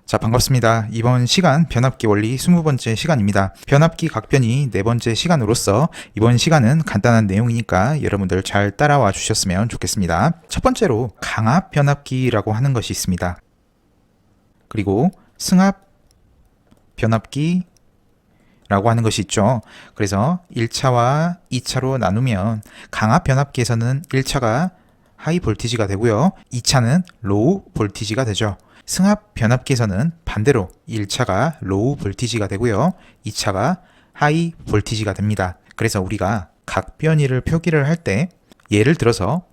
자, 반갑습니다. 이번 시간 변압기 원리 20번째 시간입니다. 변압기 각변이 4번째 시간으로서 이번 시간은 간단한 내용이니까 여러분들 잘 따라와 주셨으면 좋겠습니다. 첫 번째로 강압 변압기라고 하는 것이 있습니다. 그리고 승합 변압기 라고 하는 것이 있죠. 그래서 1차와 2차로 나누면 강압 변압기에서는 1차가 하이 볼티지가 되고요. 2차는 로우 볼티지가 되죠. 승합 변압기에서는 반대로 1차가 로우 볼티지가 되고요. 2차가 하이 볼티지가 됩니다. 그래서 우리가 각 변이를 표기를 할 때 예를 들어서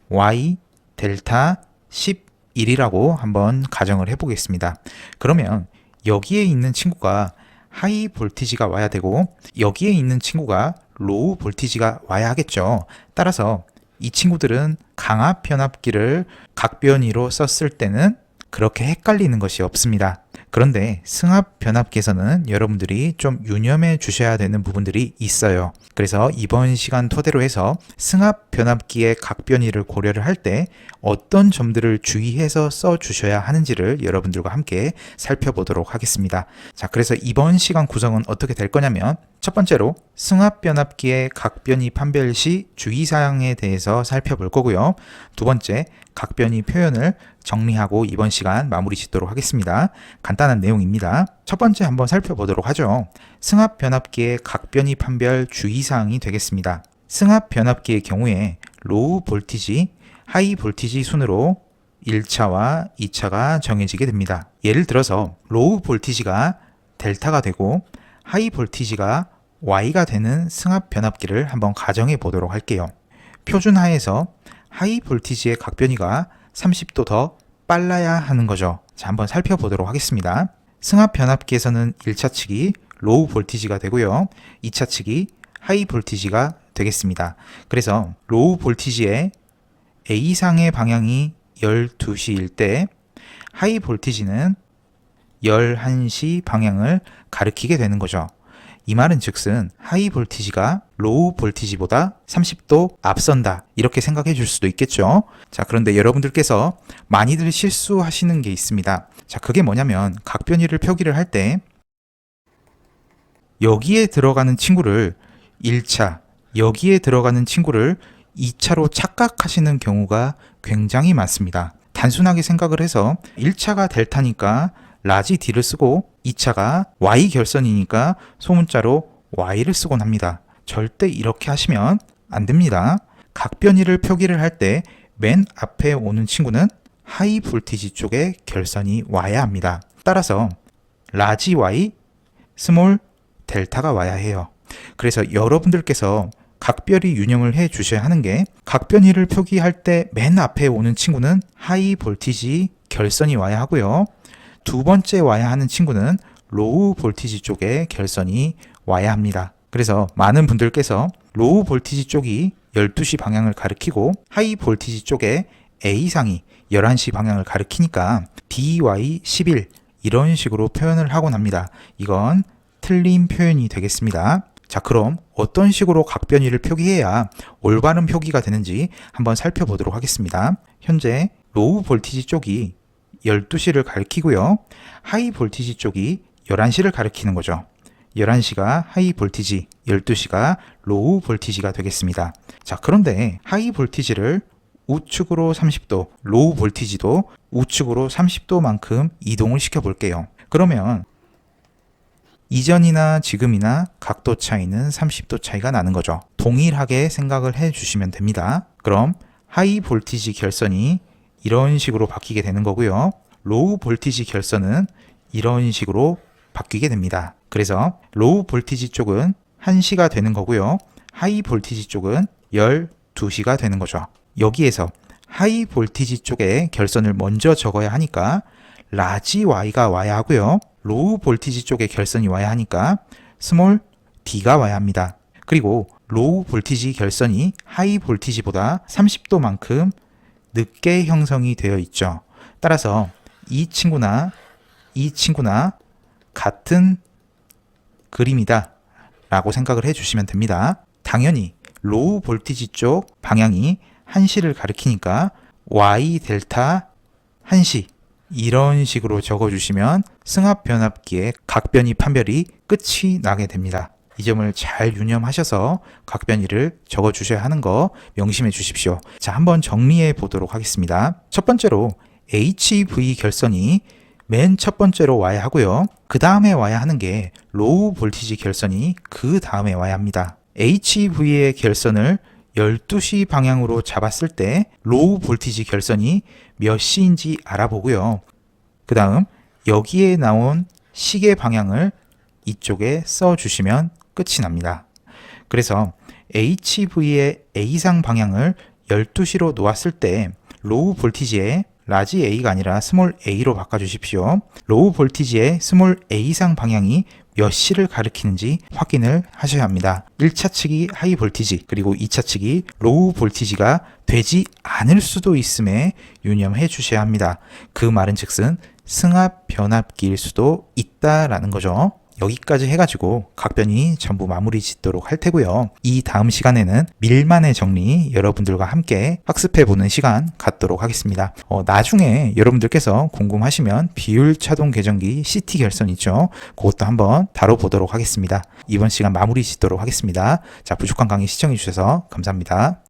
Y 델타 11이라고 한번 가정을 해보겠습니다. 그러면 여기에 있는 친구가 하이 볼티지가 와야 되고 여기에 있는 친구가 로우 볼티지가 와야 하겠죠. 따라서 이 친구들은 강압 변압기를 각변이로 썼을 때는 그렇게 헷갈리는 것이 없습니다. 그런데 승합 변압기에서는 여러분들이 좀 유념해 주셔야 되는 부분들이 있어요. 그래서 이번 시간 토대로 해서 승합 변압기의 각변이를 고려를 할 때 어떤 점들을 주의해서 써 주셔야 하는지를 여러분들과 함께 살펴보도록 하겠습니다. 자, 그래서 이번 시간 구성은 어떻게 될 거냐면 첫 번째로 승합 변압기의 각변이 판별 시 주의사항에 대해서 살펴볼 거고요. 두 번째, 각변이 표현을 정리하고 이번 시간 마무리 짓도록 하겠습니다. 간단한 내용입니다. 첫 번째 한번 살펴보도록 하죠. 승합 변압기의 각변이 판별 주의사항이 되겠습니다. 승합 변압기의 경우에 로우 볼티지, 하이 볼티지 순으로 1차와 2차가 정해지게 됩니다. 예를 들어서 로우 볼티지가 델타가 되고 하이 볼티지가 Y가 되는 승합 변압기를 한번 가정해 보도록 할게요. 표준하에서 하이 볼티지의 각변이가 30도 더 빨라야 하는 거죠. 자, 한번 살펴보도록 하겠습니다. 승합 변압기에서는 1차 측이 로우 볼티지가 되고요. 2차 측이 하이 볼티지가 되겠습니다. 그래서 로우 볼티지의 A상의 방향이 12시일 때 하이 볼티지는 11시 방향을 가리키게 되는 거죠. 이 말은 즉슨 하이 볼티지가 로우 볼티지보다 30도 앞선다 이렇게 생각해 줄 수도 있겠죠. 자, 그런데 여러분들께서 많이들 실수하시는 게 있습니다. 자, 그게 뭐냐면 각변이를 표기를 할 때 여기에 들어가는 친구를 1차, 여기에 들어가는 친구를 2차로 착각하시는 경우가 굉장히 많습니다. 단순하게 생각을 해서 1차가 델타니까 라지 D를 쓰고 2차가 Y 결선이니까 소문자로 Y를 쓰곤 합니다. 절대 이렇게 하시면 안 됩니다. 각변이를 표기를 할 때 맨 앞에 오는 친구는 하이 볼티지 쪽에 결선이 와야 합니다. 따라서 라지 Y, 스몰 델타가 와야 해요. 그래서 여러분들께서 각별이 유념을 해 주셔야 하는 게 각변이를 표기할 때 맨 앞에 오는 친구는 하이 볼티지 결선이 와야 하고요. 두 번째 와야 하는 친구는 로우 볼티지 쪽에 결선이 와야 합니다. 그래서 많은 분들께서 로우 볼티지 쪽이 12시 방향을 가리키고 하이 볼티지 쪽에 A상이 11시 방향을 가리키니까 DY11 이런 식으로 표현을 하곤 합니다. 이건 틀린 표현이 되겠습니다. 자, 그럼 어떤 식으로 각변이를 표기해야 올바른 표기가 되는지 한번 살펴보도록 하겠습니다. 현재 로우 볼티지 쪽이 12시를 가리키고요. 하이 볼티지 쪽이 11시를 가리키는 거죠. 11시가 하이 볼티지, 12시가 로우 볼티지가 되겠습니다. 자, 그런데 하이 볼티지를 우측으로 30도, 로우 볼티지도 우측으로 30도만큼 이동을 시켜 볼게요. 그러면 이전이나 지금이나 각도 차이는 30도 차이가 나는 거죠. 동일하게 생각을 해 주시면 됩니다. 그럼 하이 볼티지 결선이 이런 식으로 바뀌게 되는 거고요. 로우 볼티지 결선은 이런 식으로 바뀌게 됩니다. 그래서 로우 볼티지 쪽은 1시가 되는 거고요. 하이 볼티지 쪽은 12시가 되는 거죠. 여기에서 하이 볼티지 쪽에 결선을 먼저 적어야 하니까 라지 Y가 와야 하고요. 로우 볼티지 쪽에 결선이 와야 하니까 스몰 D가 와야 합니다. 그리고 로우 볼티지 결선이 하이 볼티지보다 30도만큼 늦게 형성이 되어 있죠. 따라서 이 친구나 이 친구나 같은 그림이다 라고 생각을 해주시면 됩니다. 당연히 로우 볼티지 쪽 방향이 1시를 가리키니까 Y 델타 1시 이런 식으로 적어주시면 승합 변압기의 각변이 판별이 끝이 나게 됩니다. 이 점을 잘 유념하셔서 각변이를 적어주셔야 하는 거 명심해 주십시오. 자, 한번 정리해 보도록 하겠습니다. 첫 번째로 HV 결선이 맨 첫 번째로 와야 하고요. 그 다음에 와야 하는 게 로우 볼티지 결선이 그 다음에 와야 합니다. HV의 결선을 12시 방향으로 잡았을 때 로우 볼티지 결선이 몇 시인지 알아보고요. 그 다음 여기에 나온 시계 방향을 이쪽에 써주시면 끝이 납니다. 그래서 HV의 A상 방향을 12시로 놓았을 때 로우 볼티지의 라지 A가 아니라 스몰 a로 바꿔주십시오. 로우 볼티지의 스몰 A상 방향이 몇 시를 가리키는지 확인을 하셔야 합니다. 1차 측이 하이 볼티지 그리고 2차 측이 로우 볼티지가 되지 않을 수도 있음에 유념해 주셔야 합니다. 그 말은 즉슨 승합 변압기일 수도 있다라는 거죠. 여기까지 해가지고 각변이 전부 마무리 짓도록 할 테고요. 이 다음 시간에는 밀만의 정리 여러분들과 함께 학습해보는 시간 갖도록 하겠습니다. 나중에 여러분들께서 궁금하시면 비율 차동 계정기 CT 결선 있죠. 그것도 한번 다뤄보도록 하겠습니다. 이번 시간 마무리 짓도록 하겠습니다. 자, 부족한 강의 시청해주셔서 감사합니다.